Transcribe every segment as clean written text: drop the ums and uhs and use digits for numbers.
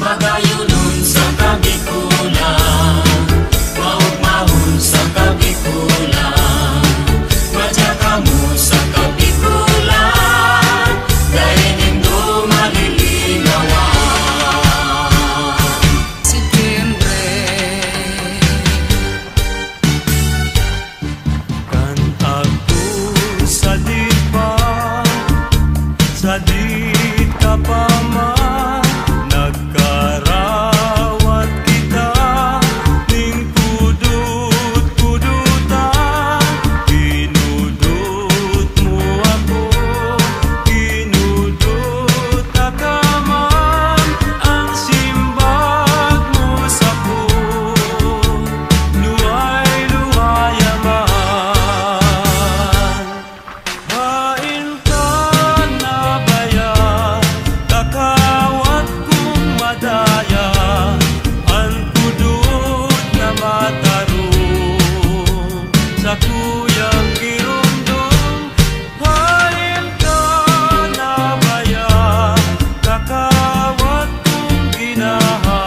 magayunon sa kabikulan, maugmahon sa kabikulan, madyaka mo sa kabikulan, dahil nindo malilinawan. Septembre kanta ko sa dipa, sa di ka pa man nagkarawat kita, ning kudut-kudutan, kinudut mo ako, kinudut ka man, ang simbag mo sa ko, luway-luwayaman. Hain ka na baya, kakawat kong madaya, ang kudut na matarong sa kuyang girundong. Hain ka na baya, kakawat kong ginaha,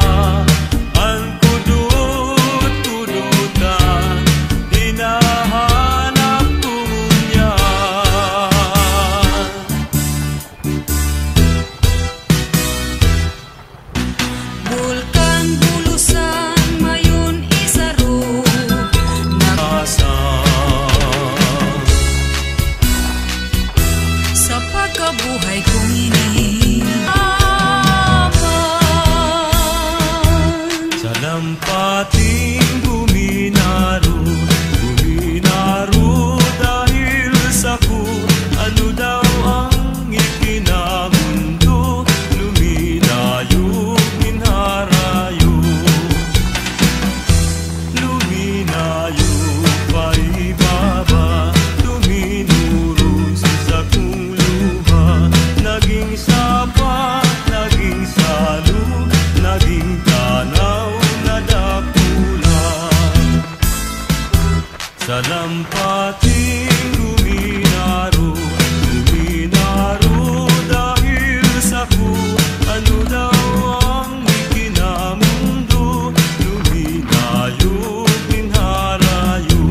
ang kudut-kudutan, hinahanap ko niya. Bulkan bulusan mayon isaro Asa sa pagkabuhay kong ini. sa lampating guminaro, guminaro dahil sa ku, ano daw ang ikinamundo, luminayo, minharayo, luminayo, paibaba, tuminuro sa kung luha, naging sapa, naging salo, naging tanaw na dakula. Sa lampating guminaro, guminaro dahil sa ku, ano daw ang ikinamundo, luminayo, minharayo.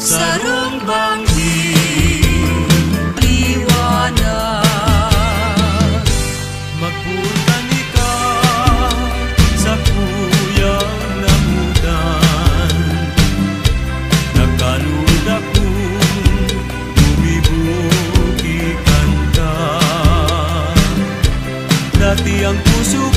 Sarong banggi liwanag, Magputani ka sa kuyang namudan, nagkalud akong bumibukikan ka. Dati ang puso